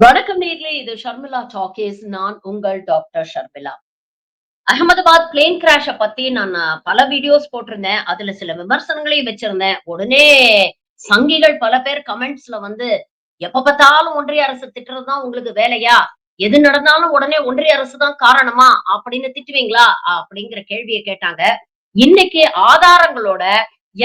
வணக்கம் நேர்களே, இது ஷர்மிளா டாக்கீஸ். நான் உங்கள் டாக்டர் ஷர்மிளா. அகமதாபாத் பிளேன் கிராஷ பத்தி நான் பல வீடியோஸ் போட்டிருந்தேன். அதுல சில விமர்சனங்களையும் வச்சிருந்தேன். உடனே சங்கிகள் பல பேர் கமெண்ட்ஸ்ல வந்து, எப்ப பார்த்தாலும் ஒன்றிய அரசு திட்டுறது தான் உங்களுக்கு வேலையா? எது நடந்தாலும் உடனே ஒன்றிய அரசு தான் காரணமா? அப்படின்னு திட்டுவீங்களா? அப்படிங்கிற கேள்விய கேட்டாங்க. இன்னைக்கு ஆதாரங்களோட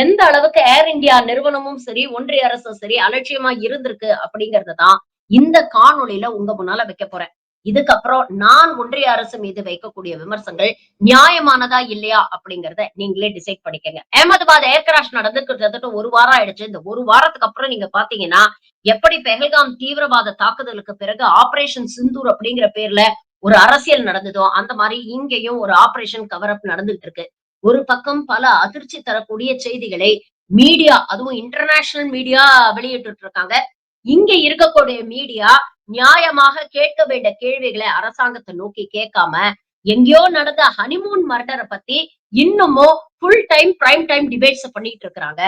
எந்த அளவுக்கு ஏர் இந்தியா நிறுவனமும் சரி, ஒன்றிய அரசும் சரி அலட்சியமா இருந்திருக்கு அப்படிங்கிறது தான் இந்த காணொளியில உங்க முன்னால வைக்கப் போறேன். இதுக்கப்புறம் நான் ஒன்றிய அரசு மீது வைக்கக்கூடிய விமர்சனங்கள் நியாயமானதா இல்லையா அப்படிங்கிறத நீங்களே டிசைட் பண்ணிக்கங்க. அகமதாபாத் ஏர் கிராஷ் நடந்து கிட்டத்தட்ட 1 வாரம் ஆயிடுச்சு. இந்த 1 வாரத்துக்கு அப்புறம் நீங்க பாத்தீங்கன்னா, எப்படி பெஹல்காம் தீவிரவாத தாக்குதலுக்கு பிறகு ஆபரேஷன் சிந்தூர் அப்படிங்கிற பேர்ல ஒரு அரசியல் நடந்ததோ, அந்த மாரி இங்கேயும் ஒரு ஆபரேஷன் கவர் அப் நடந்துட்டு இருக்கு. ஒரு பக்கம் பல அதிர்ச்சி தரக்கூடிய செய்திகளை மீடியா, அதுவும் இன்டர்நேஷனல் மீடியா வெளியிட்டு இருக்காங்க. இங்க இருக்கக்கூடிய மீடியா நியாயமாக கேட்க வேண்டிய கேள்விகளை அரசாங்கத்தை நோக்கி கேட்காம, எங்கேயோ நடந்த ஹனிமூன் மர்டர பத்தி இன்னமும் full time prime time debates பண்ணிட்டு இருக்காங்க.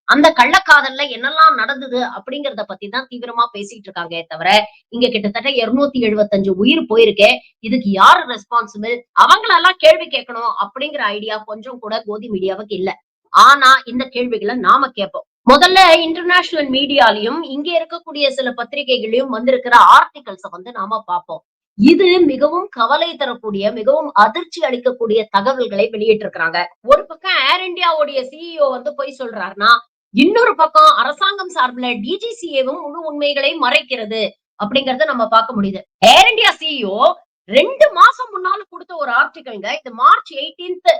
அந்த கள்ளக்காதல்ல என்னெல்லாம் நடந்தது அப்படிங்கறத பத்தி தான் தீவிரமா பேசிட்டு இருக்காங்க தவிர, இங்க கிட்டத்தட்ட 275 உயிர் போயிருக்கே. இதுக்கு யாரு ரெஸ்பான்சிபிள்? அவங்களெல்லாம் கேள்வி கேட்கணும் அப்படிங்கிற ஐடியா கொஞ்சம் கூட கோதி மீடியாவுக்கு இல்ல. ஆனா இந்த கேள்விகளை நாம கேட்போம். முதல்ல இன்டர்நேஷனல் மீடியாலயும் இங்க இருக்கக்கூடிய சில பத்திரிகைகளையும் வந்திருக்கிற ஆர்டிகல்ஸ வந்து நாம பார்ப்போம். இது மிகவும் கவலை தரக்கூடிய, மிகவும் அதிர்ச்சி அளிக்கக்கூடிய தகவல்களை வெளியிட்டிருக்கிறாங்க. ஒரு பக்கம் ஏர் இந்தியாவுடைய சிஇஓ வந்து பொய் சொல்றாருன்னா, இன்னொரு பக்கம் அரசாங்கம் சார்பில டிஜிசிஏவும் முழு உண்மைகளை மறைக்கிறது அப்படிங்கறத நம்ம பார்க்க முடியுது. ஏர் இந்தியா சிஇஓ 2 மாசம் முன்னால கொடுத்த ஒரு ஆர்டிகல்ங்க. இது மார்ச் 18th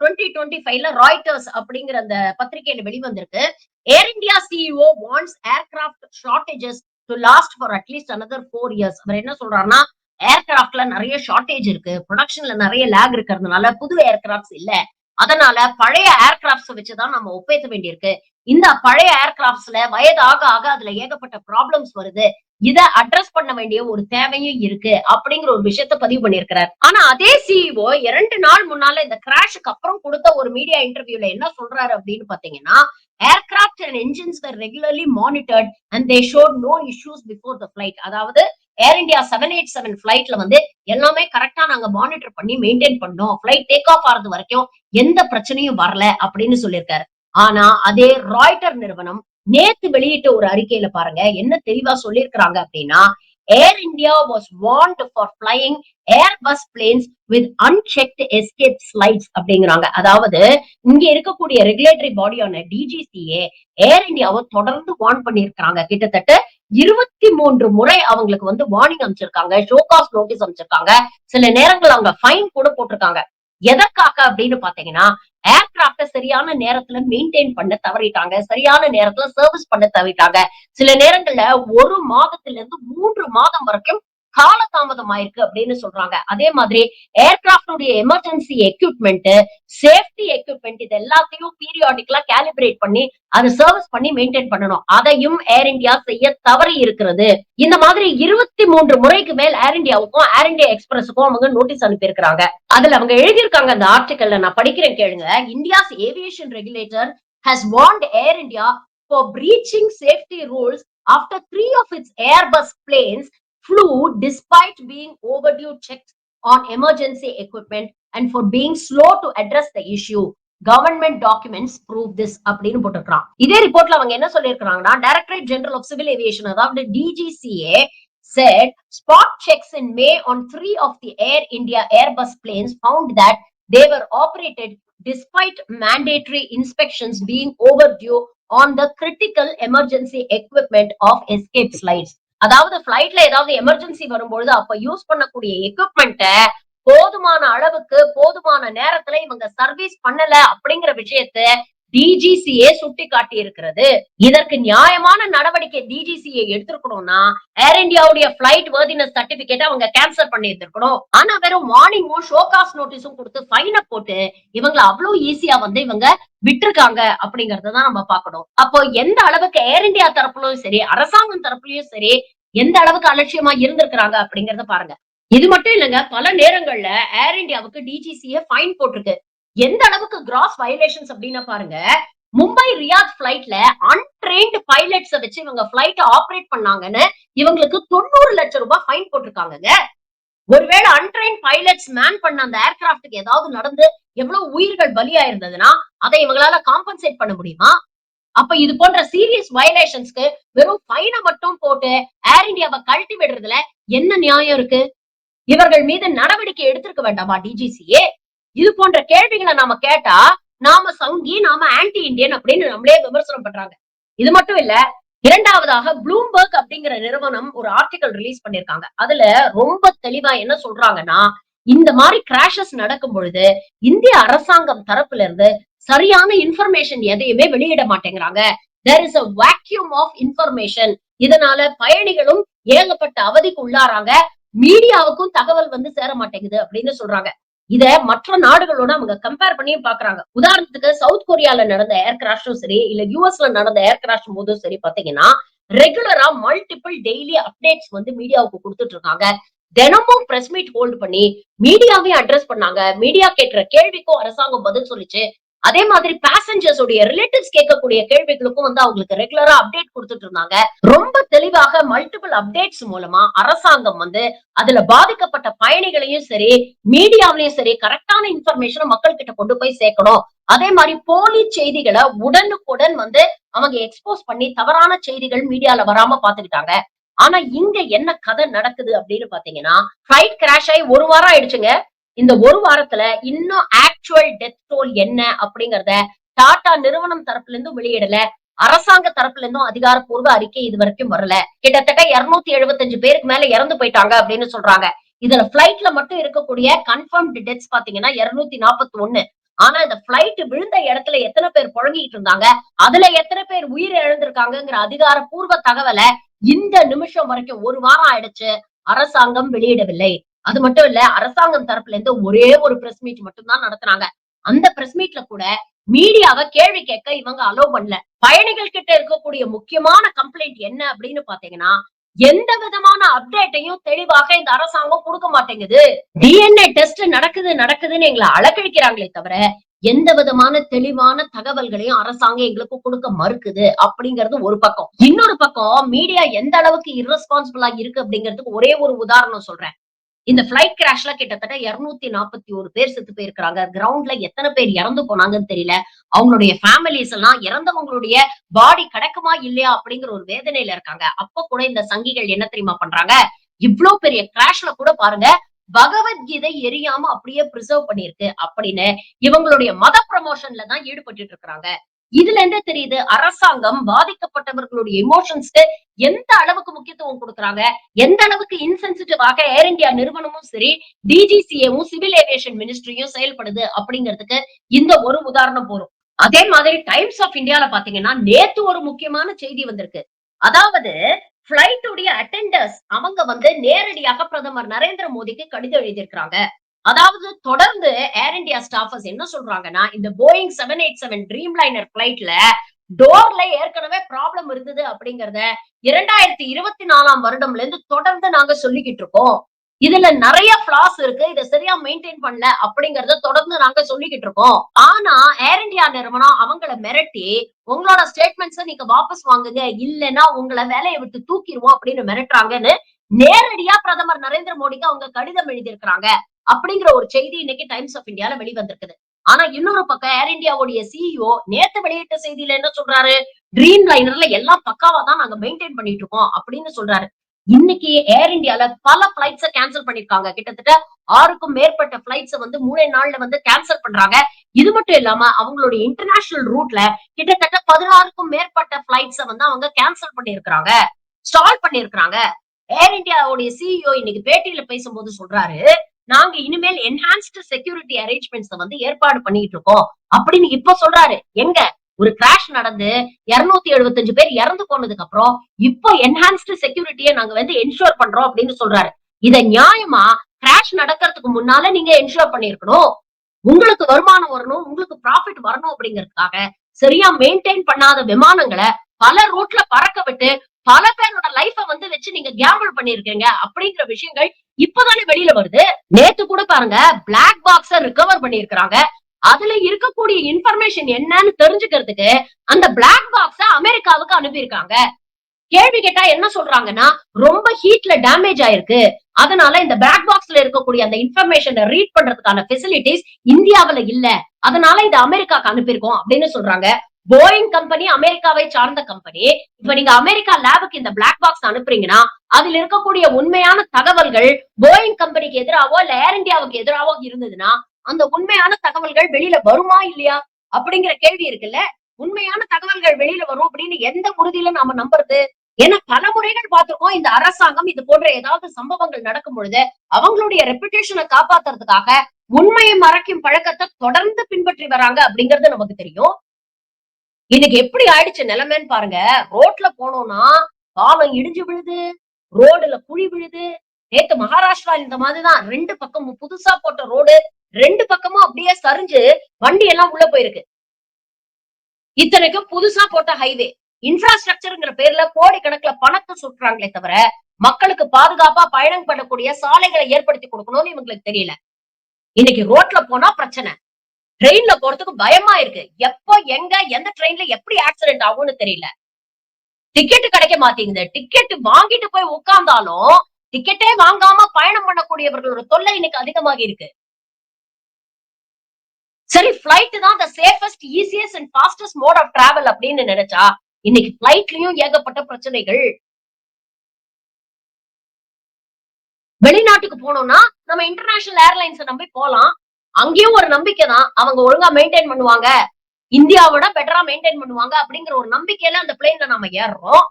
2025ல ராய்ட்டர்ஸ் அப்படிங்கிற அந்த பத்திரிகையில வெளிவந்திருக்கு. Air India CEO wants aircraft shortages to last for at least another 4 years. அவர் என்ன சொல்றாருன்னா, ஏர்கிராஃப்ட்ல நிறைய ஷார்டேஜ் இருக்கு. புரொடக்ஷன்ல நிறைய லேக் இருக்கிறதுனால புது ஏர்கிராஃப்ட்ஸ் இல்ல. அதனால பழைய ஏர்கிராஃப்ட்ஸ் வச்சுதான் நம்ம ஒப்பேத்த வேண்டியிருக்கு. இந்த பழைய ஏர்கிராஃப்ட்ஸ்ல வயது ஆக ஆக அதுல ஏகப்பட்ட ப்ராப்ளம்ஸ் வருது. இத அட்ரஸ் பண்ண வேண்டிய ஒரு தேவையும் இருக்கு அப்படிங்கிற ஒரு விஷயத்த பதிவு பண்ணியிருக்கிறார். ஆனா அதே சிஇஓ 2 நாள் முன்னால இந்த கிராஷுக்கு அப்புறம் கொடுத்த ஒரு மீடியா இன்டர்வியூல என்ன சொல்றாரு அப்படின்னு பாத்தீங்கன்னா, aircraft and engines were regularly monitored and they showed no issues before the flight. அதாவது ஏர் இந்தியா 787 பிளைட்ல வந்து எல்லாமே கரெக்டா நாங்க மானிட்டர் பண்ணி மெயின்டைன் பண்ணோம். பிளைட் டேக் ஆஃப் ஆறது வரைக்கும் எந்த பிரச்சனையும் வரல அப்படின்னு சொல்லியிருக்காரு. ஆனா அதே ராய்ட்டர் நிறுவனம் நேத்து வெளியிட்ட ஒரு அறிக்கையில பாருங்க என்ன தெளிவா சொல்லியிருக்கிறாங்க அப்படின்னா, Air India was warned for flying Airbus planes with unchecked escape slides அப்படிங்கிறாங்க. அதாவது இங்க இருக்கக்கூடிய ரெகுலேட்டரி பாடியான டிஜிசிஏ ஏர் இந்தியாவை தொடர்ந்து வார்ன் பண்ணியிருக்காங்க. கிட்டத்தட்ட 23 முறை அவங்களுக்கு வந்து வார்னிங் அமைச்சிருக்காங்க, ஷோகாஸ் நோட்டீஸ் அமைச்சிருக்காங்க. சில நேரங்கள் அவங்க ஃபைன் கூட போட்டிருக்காங்க. எதற்காக அப்படின்னு பாத்தீங்கன்னா, ஏர்கிராப்ட சரியான நேரத்துல மெயின்டைன் பண்ண தவறிட்டாங்க. சரியான நேரத்துல சர்வீஸ் பண்ண தவறிட்டாங்க. சில நேரங்கள்ல 1 மாதத்துல இருந்து 3 மாதம் வரைக்கும் காலதாமதம் ஆயிருக்கு அப்படின்னு சொல்றாங்க. அதே மாதிரி ஏர்கிராப்டுடைய எமர்ஜென்சி எக்யூப்மெண்ட், சேஃப்டி எக்யூப்மெண்ட் இது எல்லாத்தையும் பீரியாடிக்கலா கேலிபிரேட் பண்ணி அதை சர்வீஸ் பண்ணி மெயின்டைன் பண்ணணும். அதையும் ஏர் இந்தியா செய்ய தவறி இருக்கிறது. இந்த மாதிரி 23 முறைக்கு மேல் ஏர் இந்தியாவுக்கும் ஏர் இந்தியா எக்ஸ்பிரஸுக்கும் அவங்க நோட்டீஸ் அனுப்பி இருக்கிறாங்க. அதுல அவங்க எழுதியிருக்காங்க அந்த ஆர்டிகல்ல, நான் படிக்கிறேன் கேளுங்க. India's aviation regulator has warned Air India for breaching safety rules after 3 of its Airbus planes flew despite being overdue checks on emergency equipment and for being slow to address the issue. Government documents prove this அப்படின்னு போட்டிருக்கான். இதே ரிப்போர்ட்ல அவங்க என்ன சொல்லியிருக்காங்கன்னா, directorate general of civil aviation அதாவது DGCA said spot checks in May on 3 of the Air India Airbus planes found that they were operated despite mandatory inspections being overdue on the critical emergency equipment of escape slides. அதாவது பிளைட்ல ஏதாவது emergency வரும்பொழுது அப்ப use பண்ணக்கூடிய எக்யூப்மெண்ட்ட போதுமான அளவுக்கு போதுமான நேரத்துல இவங்க சர்வீஸ் பண்ணல அப்படிங்கிற விஷயத்த டிஜிசிஏ சுட்டி காட்டி இருக்கிறது. இதற்கு நியாயமான நடவடிக்கை டிஜிசிஏ எடுத்திருக்கணும்னா ஏர் இந்தியாவுடைய பிளைட் வர்தினஸ் சர்டிபிகேட் அவங்க கேன்சல் பண்ணி இருந்திருக்கணும். ஆனா வெறும் வார்னிங்கும் ஷோகாஸ் நோட்டீஸும் கொடுத்து ஃபைனை போட்டு இவங்களை அவ்வளவு ஈஸியா வந்து இவங்க விட்டுருக்காங்க அப்படிங்கறதான் நம்ம பார்க்கணும். அப்போ எந்த அளவுக்கு ஏர் இந்தியா தரப்புலயும் சரி, அரசாங்கம் தரப்புலயும் சரி எந்த அளவுக்கு அலட்சியமா இருந்திருக்கிறாங்க அப்படிங்கறத பாருங்க. இது மட்டும் இல்லங்க, பல நேரங்கள்ல ஏர் இந்தியாவுக்கு டிஜிசிஏ ஃபைன் போட்டிருக்கு. எந்த அளவுக்கு கிராஸ் வயலேஷன்ஸ் அப்படின்னா பாருங்க. மும்பை ரியாத் பிளைட்ல அன்ட்ரெயின்டு பைலட்ஸ வச்சு இவங்க பிளைட் ஆபரேட் பண்ணாங்கன்னு இவங்களுக்கு 90 லட்சம் ரூபாய் ஃபைன் போட்டிருக்காங்க. ஒருவேளை அன்ட்ரெயின் பைலட்ஸ் மேன் பண்ண அந்த ஏர்கிராப்டுக்கு ஏதாவது நடந்து எவ்வளவு உயிர்கள் பலியா இருந்ததுன்னா அதை இவங்களால காம்பன்சேட் பண்ண முடியுமா? அப்ப இது போன்ற சீரியஸ் வயலேஷன்ஸ்க்கு வெறும் ஃபைன மட்டும் போட்டு ஏர் இந்தியாவை கழட்டி விடுறதுல என்ன நியாயம் இருக்கு? இவர்கள் மீது நடவடிக்கை எடுத்திருக்க வேண்டாமா டிஜிசிஏ? இது போன்ற கேள்விகளை நாம கேட்டா நாம சங்கி, நாம ஆன்டி இந்தியன் அப்படின்னு நம்மளே விமர்சனம் பண்றாங்க. இது மட்டும் இல்ல, இரண்டாவதாக ப்ளூம்பர்க் அப்படிங்கிற நிறுவனம் ஒரு ஆர்டிகல் ரிலீஸ் பண்ணிருக்காங்க. அதுல ரொம்ப தெளிவா என்ன சொல்றாங்கன்னா, இந்த மாதிரி கிராஷஸ் நடக்கும் பொழுது இந்திய அரசாங்கம் தரப்புல இருந்து சரியான இன்ஃபர்மேஷன் எதையுமே வெளியிட மாட்டேங்கிறாங்க. There is a vacuum of information. இதனால பயணிகளும் ஏகப்பட்ட அவதிக்கு உள்ளாராங்க. மீடியாவுக்கும் தகவல் வந்து சேர மாட்டேங்குது அப்படின்னு சொல்றாங்க. இத மற்ற நாடுகளோட அவங்க கம்பேர் பண்ணியும் பாக்குறாங்க. உதாரணத்துக்கு சவுத் கொரியால நடந்த ஏர் கிராஷும் சரி, இல்ல யூஎஸ்ல நடந்த ஏர் கிராஷ் போதும் சரி பாத்தீங்கன்னா, ரெகுலரா மல்டிபிள் டெய்லி அப்டேட்ஸ் வந்து மீடியாவுக்கு கொடுத்துட்டு இருக்காங்க. தினமும் பிரஸ் மீட் ஹோல்ட் பண்ணி மீடியாவையும் அட்ரஸ் பண்ணாங்க. மீடியா கேட்கிற கேள்விக்கும் அரசாங்கம் பதில் சொல்லிச்சு. அதே மாதிரி பேசஞ்சர்ஸ் உடைய ரிலேட்டிவ்ஸ் கேட்கக்கூடிய கேள்விகளுக்கும் வந்து அவங்களுக்கு ரெகுலரா அப்டேட் கொடுத்துட்டு இருந்தாங்க. ரொம்ப தெளிவாக மல்டிபிள் அப்டேட்ஸ் மூலமா அரசாங்கம் வந்து அதுல பாதிக்கப்பட்ட பயணிகளையும் சரி, மீடியாவிலையும் சரி கரெக்டான இன்ஃபர்மேஷனை மக்கள் கிட்ட கொண்டு போய் சேர்க்கணும். அதே மாதிரி போலி செய்திகளை உடனுக்குடன் வந்து அவங்க எக்ஸ்போஸ் பண்ணி தவறான செய்திகள் மீடியால வராம பாத்துக்கிட்டாங்க. ஆனா இங்க என்ன கதை நடக்குது அப்படின்னு பாத்தீங்கன்னா, பிளைட் கிராஷ் ஆகி 1 வாரம் ஆயிடுச்சுங்க. இந்த 1 வாரத்துல இன்னும் ஆக்சுவல் டெத் டோல் என்ன அப்படிங்கறத டாடா நிறுவனம் தரப்புல இருந்தும் வெளியிடல. அரசாங்க தரப்புல இருந்தும் அதிகாரப்பூர்வ அறிக்கை இது வரைக்கும் வரல. கிட்டத்தட்ட 275 பேருக்கு மேல இறந்து போயிட்டாங்க அப்படின்னு சொல்றாங்க. இதுல பிளைட்ல மட்டும் இருக்கக்கூடிய கன்ஃபர்ம்டு டெத்ஸ் பாத்தீங்கன்னா 241. ஆனா இந்த பிளைட் விழுந்த இடத்துல எத்தனை பேர் புழங்கிட்டு இருந்தாங்க, அதுல எத்தனை பேர் உயிர் இழந்திருக்காங்கிற அதிகாரப்பூர்வ தகவலை இந்த நிமிஷம் வரைக்கும் 1 வாரம் ஆயிடுச்சு அரசாங்கம் வெளியிடவில்லை. அது மட்டும் இல்ல, அரசாங்கம் தரப்புல இருந்து ஒரே ஒரு பிரஸ் மீட் மட்டும் தான் நடத்துனாங்க. அந்த பிரஸ் மீட்ல கூட மீடியாவை கேள்வி கேட்க இவங்க அலோ பண்ணல. பயணிகள் கிட்ட இருக்கக்கூடிய முக்கியமான கம்ப்ளைண்ட் என்ன அப்படின்னு பாத்தீங்கன்னா, எந்த விதமான அப்டேட்டையும் தெளிவாக இந்த அரசாங்கம் கொடுக்க மாட்டேங்குது. டிஎன்ஏ டெஸ்ட் நடக்குதுன்னு எங்களை அலக்கழிக்கிறாங்களே தவிர எந்த விதமான தெளிவான தகவல்களையும் அரசாங்கம் எங்களுக்கு கொடுக்க மறுக்குது அப்படிங்கிறது ஒரு பக்கம். இன்னொரு பக்கம் மீடியா எந்த அளவுக்கு இரஸ்பான்சிபிளா இருக்கு அப்படிங்கிறதுக்கு ஒரே ஒரு உதாரணம் சொல்றேன். இந்த பிளைட் கிராஷ்ல கிட்டத்தட்ட 241 பேர் செத்து போயிருக்காங்க. கிரவுண்ட்ல எத்தனை பேர் இறந்து போனாங்கன்னு தெரியல. அவங்களுடைய ஃபேமிலிஸ் எல்லாம் இறந்தவங்களுடைய பாடி கிடைக்குமா இல்லையா அப்படிங்கிற ஒரு வேதனையில இருக்காங்க. அப்ப கூட இந்த சங்கிகள் என்ன தெரியுமா பண்றாங்க? இவ்ளோ பெரிய கிராஷ்ல கூட பாருங்க, பகவத்கீதை எரியாம அப்படியே பிரிசர்வ் பண்ணிருக்கு அப்படின்னு இவங்களுடைய மத ப்ரமோஷன்ல தான் ஈடுபட்டு இருக்காங்க. இதுல என்ன தெரியுது? அரசாங்கம் பாதிக்கப்பட்டவர்களுடைய எமோஷன்ஸ்க்கு எந்த அளவுக்கு முக்கியத்துவம் கொடுக்கறாங்க, எந்த அளவுக்கு இன்சென்சிட்டிவாக ஏர் இந்தியா நிறுவனமும் சரி, டிஜிசிஏவும் சிவில் ஏவியேஷன் மினிஸ்ட்ரியும் செயல்படுது அப்படிங்கிறதுக்கு இந்த ஒரு உதாரணம் போரும். அதே மாதிரி டைம்ஸ் ஆஃப் இந்தியால பாத்தீங்கன்னா நேத்து ஒரு முக்கியமான செய்தி வந்திருக்கு. அதாவது பிளைட் உடைய அட்டெண்டர்ஸ் அவங்க வந்து நேரடியாக பிரதமர் நரேந்திர மோடிக்கு கடிதம் எழுதியிருக்கிறாங்க. அதாவது தொடர்ந்து ஏர் இந்தியா ஸ்டாஃபர்ஸ் என்ன சொல்றாங்கன்னா, இந்த போயிங் 787 ட்ரீம் லைனர் பிளைட்ல டோர்ல ஏற்கனவே ப்ராப்ளம் இருந்தது அப்படிங்கறத 2024ஆம் வருடம்ல இருந்து தொடர்ந்து நாங்க சொல்லிக்கிட்டு இருக்கோம். இதுல நிறைய பிளாஸ் இருக்கு. இத சரியா மெயின்டைன் பண்ணல அப்படிங்கறத தொடர்ந்து நாங்க சொல்லிக்கிட்டு இருக்கோம். ஆனா ஏர் இந்தியா நிறுவனம் அவங்கள மிரட்டி உங்களோட ஸ்டேட்மெண்ட்ஸ நீங்க வாபஸ் வாங்குங்க, இல்லைன்னா உங்களை வேலையை விட்டு தூக்கிடுவோம் அப்படின்னு மிரட்டுறாங்கன்னு நேரடியா பிரதமர் நரேந்திர மோடிக்கு அவங்க கடிதம் எழுதியிருக்கிறாங்க அப்படிங்கிற ஒரு செய்தி இன்னைக்கு டைம்ஸ் ஆஃப் இந்தியால வெளிவந்திருக்குது. ஆனா இன்னொரு பக்கம் ஏர் இந்தியாவுடைய சிஇஓ நேத்து வெளியிட்ட செய்தியில என்ன சொல்றாரு? ட்ரீம் லைனர்ல எல்லாம் பக்காவா தான் நாங்க மெயின்டைன் பண்ணிட்டு இருக்கோம் அப்படின்னு சொல்றாரு. இன்னைக்கு ஏர் இந்தியால பல பிளைட்ஸ கேன்சல் பண்ணிருக்காங்க. கிட்டத்தட்ட 6க்கும் மேற்பட்ட பிளைட்ஸ வந்து 3 நாள்ல வந்து கேன்சல் பண்றாங்க. இது மட்டும் இல்லாம அவங்களுடைய இன்டர்நேஷனல் ரூட்ல கிட்டத்தட்ட 16க்கும் மேற்பட்ட பிளைட்ஸ வந்து அவங்க கேன்சல் பண்ணிருக்காங்க, ஸ்டால் பண்ணிருக்காங்க. ஏர் இந்தியாவுடைய சிஇஓ இன்னைக்கு பேட்டியில பேசும்போது சொல்றாரு, நாங்க இனிமேல் என்ஹான்ஸ்டு செக்யூரிட்டி அரேஞ்ச்மெண்ட்ஸ் வந்து ஏற்பாடு பண்ணிட்டு இருக்கோம் அப்படின்னு இப்ப சொல்றாரு. எங்க ஒரு கிராஷ் நடந்து 275 பேர் இறந்து போனதுக்கு அப்புறம் இப்போ என்ஹான்ஸ்டு செக்யூரிட்டியை நாங்க வந்து என்ஷூர் பண்றோம் அப்படின்னு சொல்றாரு. இத நியாயமா கிராஷ் நடக்கிறதுக்கு முன்னால நீங்க என்ஷூர் பண்ணிருக்கணும். உங்களுக்கு வருமானம் வரணும், உங்களுக்கு ப்ராஃபிட் வரணும் அப்படிங்கறதுக்காக சரியா மெயின்டைன் பண்ணாத விமானங்களை பல ரூட்ல பறக்க விட்டு பல பேரோட லைஃப வந்து வச்சு நீங்க கேம்பிள் பண்ணிருக்கீங்க அப்படிங்கிற விஷயங்கள் இப்பதானே வெளியில வருது. நேத்து கூட பாருங்க, பிளாக் பாக்ஸ ரிகவர் பண்ணிருக்காங்க. அதுல இருக்கக்கூடிய இன்ஃபர்மேஷன் என்னன்னு தெரிஞ்சுக்கிறதுக்கு அந்த பிளாக் பாக்ஸ அமெரிக்காவுக்கு அனுப்பியிருக்காங்க. கேள்வி கேட்டா என்ன சொல்றாங்கன்னா, ரொம்ப ஹீட்ல டேமேஜ் ஆயிருக்கு. அதனால இந்த பிளாக் பாக்ஸ்ல இருக்கக்கூடிய அந்த இன்ஃபர்மேஷனை ரீட் பண்றதுக்கான ஃபெசிலிட்டிஸ் இந்தியாவுல இல்ல. அதனால இத அமெரிக்காக்கு அனுப்பியிருக்கோம் அப்படின்னு சொல்றாங்க. போயிங் கம்பெனி அமெரிக்காவை சார்ந்த கம்பெனி. இப்ப நீங்க அமெரிக்கா லேபுக்கு இந்த பிளாக் பாக்ஸ் அனுப்புறீங்கன்னா, அதில் இருக்கக்கூடிய உண்மையான தகவல்கள் போயிங் கம்பெனிக்கு எதிராவோ இல்ல ஏர் இந்தியாவுக்கு எதிராவோ இருந்ததுன்னா, அந்த உண்மையான தகவல்கள் வெளியில வருமா இல்லையா? அப்படிங்கிற கேள்வி இருக்குல்ல. உண்மையான தகவல்கள் வெளியில வரும் அப்படின்னு எந்த உறுதியில நாம நம்புறது? ஏன்னா பல முறைகள் பார்த்திருக்கோம். இந்த அரசாங்கம் இது போன்ற ஏதாவது சம்பவங்கள் நடக்கும் பொழுது அவங்களுடைய ரெப்புடேஷனை காப்பாத்துறதுக்காக உண்மையை மறைக்கும் பழக்கத்தை தொடர்ந்து பின்பற்றி வராங்க அப்படிங்கிறது நமக்கு தெரியும். இன்னைக்கு எப்படி ஆயிடுச்சு நிலைமைன்னு பாருங்க. ரோட்ல போனோம்னா பாலம் இடிஞ்சு விழுது, ரோடுல குழி விழுது. நேத்து மகாராஷ்டிரா இந்த மாதிரிதான் 2 பக்கமும் புதுசா போட்ட ரோடு 2 பக்கமும் அப்படியே சரிஞ்சு வண்டி எல்லாம் உள்ள போயிருக்கு. இத்தனைக்கும் புதுசா போட்ட ஹைவே. இன்ஃப்ராஸ்ட்ரக்சர்ங்கிற பேர்ல கோடிக்கணக்குல பணத்தை சுட்டுறாங்களே தவிர மக்களுக்கு பாதுகாப்பா பயணம் பண்ணக்கூடிய சாலைகளை ஏற்படுத்தி கொடுக்கணும்னு இவங்களுக்கு தெரியல. இன்னைக்கு ரோட்ல போனா பிரச்சனை. ட்ரெயின்ல போறதுக்கு பயமா இருக்கு. எப்போ எங்க எந்த ட்ரெயின்ல எப்படி ஆக்சிடென்ட் ஆகும்னு தெரியல. டிக்கெட் கிடைக்க மாட்டேங்குது. டிக்கெட் வாங்கிட்டு போய் உட்கார்ந்தாலும் டிக்கெட்டே வாங்காம பயணம் பண்ணக்கூடியவர்களோட தொல்லை இன்னைக்கு அதிகமாகி இருக்கு. சரி, பிளைட் தான் the safest, easiest and fastest mode of travel அப்படின்னு நினைச்சா இன்னைக்கு பிளைட்லயும் ஏகப்பட்ட பிரச்சனைகள். வெளிநாட்டுக்கு போனோம்னா நம்ம இன்டர்நேஷனல் ஏர்லைன்ஸை நம்பி போலாம். அங்கேயும் ஒரு நம்பிக்கை தான். அவங்க ஒழுங்கா மெயின்டைன் பண்ணுவாங்க. இந்தியாவோட பெட்டரா மெயின்டைன் பண்ணுவாங்க அப்படிங்கிற ஒரு நம்பிக்கையில அந்த பிளேன்ல நாம ஏறுறோம்.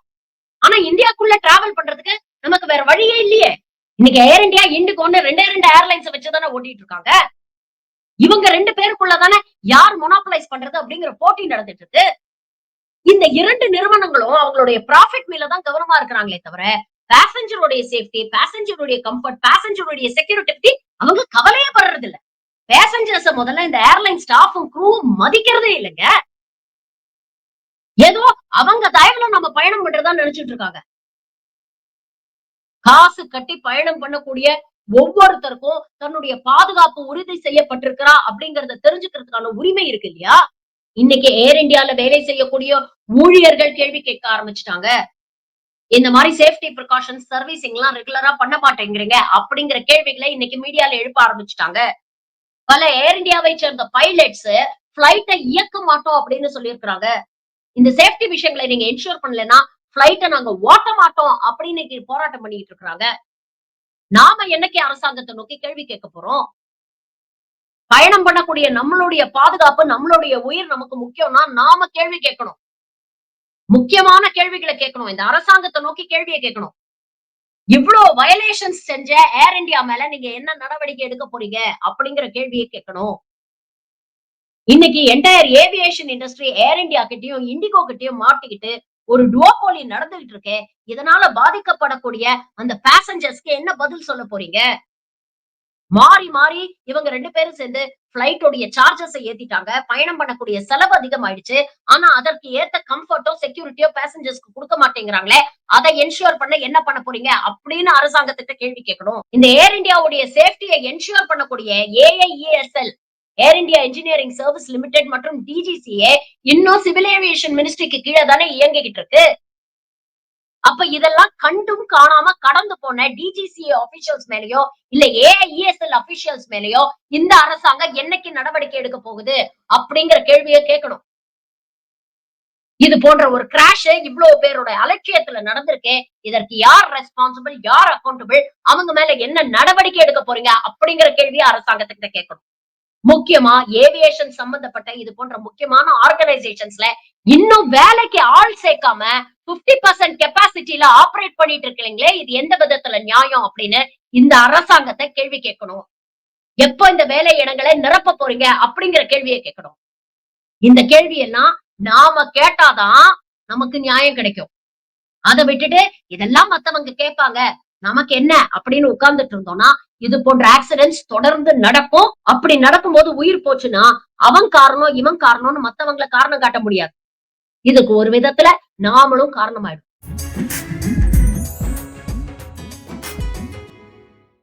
ஆனா இந்தியாக்குள்ள டிராவல் பண்றதுக்கு நமக்கு வேற வழியே இல்லையே. இன்னைக்கு ஏர் இந்தியா, இண்டிகோன்னு 2 ஏர்லைன்ஸ் வச்சுதானே ஓட்டிட்டு இருக்காங்க. இவங்க 2 பேருக்குள்ளதானே யார் மொனோபலைஸ் பண்றது அப்படிங்கிற போட்டி நடந்துட்டு இருக்கு. இந்த 2 நிறுவனங்களும் அவங்களுடைய ப்ராஃபிட் மேல தான் கவனமா இருக்கிறாங்களே தவிர பேசஞ்சருடைய சேஃப்டி, பேசஞ்சருடைய கம்ஃபர்ட், பேசஞ்சருடைய செக்யூரிட்டி பத்தி அவங்க கவலையே படுறது இல்ல. பேசஞ்சர்ஸ முதல்ல இந்த ஏர்லைன் ஸ்டாஃபும் க்ரூவும் மதிக்கிறதே இல்லைங்க. ஏதோ அவங்க தயவுல நம்ம பயணம் பண்றதா நினைச்சிட்டு இருக்காங்க. காசு கட்டி பயணம் பண்ணக்கூடிய ஒவ்வொருத்தருக்கும் தன்னுடைய பாதுகாப்பு உறுதி செய்யப்பட்டிருக்கிறா அப்படிங்கறத தெரிஞ்சுக்கிறதுக்கான உரிமை இருக்கு இல்லையா? இன்னைக்கு ஏர் இந்தியால வேலை செய்யக்கூடிய ஊழியர்கள் கேள்வி கேட்க ஆரம்பிச்சுட்டாங்க. இந்த மாதிரி சேஃப்டி ப்ரிகாஷன்ஸ் சர்வீசிங் எல்லாம் ரெகுலரா பண்ண மாட்டேங்கிறீங்க அப்படிங்கிற கேள்விகளை இன்னைக்கு மீடியால எழுப்ப ஆரம்பிச்சுட்டாங்க. பல ஏர் இந்தியாவை சேர்ந்த பைலட்ஸ் பிளைட்டை இயக்க மாட்டோம் அப்படின்னு சொல்லியிருக்கிறாங்க. இந்த சேஃப்டி விஷயங்களை நீங்க என்ஷூர் பண்ணலன்னா பிளைட்டை நாங்க ஓட்ட மாட்டோம் அப்படின்னு போராட்டம் பண்ணிட்டு இருக்காங்க. நாம என்னைக்கு அரசாங்கத்தை நோக்கி கேள்வி கேட்க போறோம்? பயணம் பண்ணக்கூடிய நம்மளுடைய பாதுகாப்பு, நம்மளுடைய உயிர் நமக்கு முக்கியம்னா நாம கேள்வி கேட்கணும். முக்கியமான கேள்விகளை கேட்கணும். இந்த அரசாங்கத்தை நோக்கி கேள்வியை கேட்கணும். இவ்வளவு வயலேஷன்ஸ் செஞ்ச ஏர் இந்தியா மேல நீங்க என்ன நடவடிக்கை எடுக்க போறீங்க அப்படிங்கிற கேள்வியை கேட்கணும். இன்னைக்கு என்டையர் ஏவியேஷன் இண்டஸ்ட்ரி ஏர் இந்தியா கிட்டயும் இண்டிகோ கிட்டயும் மாட்டிக்கிட்டு ஒரு டுவோபோலி நடந்துகிட்டு இருக்கு. இதனால பாதிக்கப்படக்கூடிய அந்த பேசஞ்சர்ஸ்க்கு என்ன பதில் சொல்ல போறீங்க? மாறி மாறி இவங்க 2 பேரும் சேர்ந்து பிளைட்டோடைய சார்ஜஸ் ஏத்திட்டாங்க. பயணம் பண்ணக்கூடிய செலவு அதிகமாயிடுச்சு. ஆனா அதற்கு ஏத்த கம்ஃபர்ட்டோ செக்யூரிட்டியோ பேசஞ்சர்ஸ்க்கு கொடுக்க மாட்டேங்கிறாங்களே, அதை என்ஷூர் பண்ண என்ன பண்ண போறீங்க அப்படின்னு அரசாங்கத்திட்ட கேள்வி கேட்கணும். இந்த ஏர் இந்தியாவுடைய சேஃப்டியை என்ஷூர் பண்ணக்கூடிய ஏஐஇஎஸ்எல், ஏர் இந்தியா இன்ஜினியரிங் சர்வீஸ் லிமிடெட் மற்றும் டிஜிசிஏ இன்னும் சிவில் ஏவியேஷன் மினிஸ்ட்ரிக்கு கீழே தானே இயங்கிக்கிட்டு இருக்கு. அப்ப இதெல்லாம் கண்டும் காணாம கடந்து போன டிஜிசிஏ ஆபீஷியல்ஸ் மேலயோ இல்ல ஏஐஇஎஸ்எல் அபிஷியல்ஸ் மேலயோ இந்த அரசாங்கம் என்னைக்கு நடவடிக்கை எடுக்க போகுது அப்படிங்கிற கேள்வியை கேட்கணும். இது போன்ற ஒரு கிராஷ் இவ்வளவு பேரோட அலட்சியத்துல நடந்திருக்கே, இதற்கு யார் ரெஸ்பான்சிபிள், யார் அக்கௌண்டபிள், அவங்க மேல என்ன நடவடிக்கை எடுக்க போறீங்க அப்படிங்கிற கேள்வியை அரசாங்கத்துக்கிட்ட கேட்கணும். முக்கியமா ஏவியேஷன் சம்பந்தப்பட்ட இது போன்ற முக்கியமான ஆர்கனைசேஷன்ஸ்ல இன்னும் வேலைக்கு ஆள் சேர்க்காம 50% கெப்பாசிட்டியில ஆபரேட் பண்ணிட்டு இருக்கீங்களே, இது எந்த விதத்துல நியாயம் அப்படின்னு இந்த அரசாங்கத்தை கேள்வி கேட்கணும். எப்போ இந்த வேலை இடங்களை நிரப்ப போறீங்க அப்படிங்கிற கேள்வியை கேட்கணும். இந்த கேள்வி எல்லாம் நாம கேட்டாதான் நமக்கு நியாயம் கிடைக்கும். அதை விட்டுட்டு இதெல்லாம் மத்தவங்க கேட்பாங்க, நமக்கு என்ன அப்படின்னு உட்கார்ந்துட்டு இருந்தோம்னா இது போன்ற ஆக்சிடென்ட்ஸ் தொடர்ந்து நடக்கும். அப்படி நடக்கும்போது உயிர் போச்சுன்னா அவன் காரணம், இவன் காரணம்னு மத்தவங்களை காரணம் காட்ட முடியாது. இதுக்கு ஒரு விதத்துல நாமளும் காரணமாயிடும்.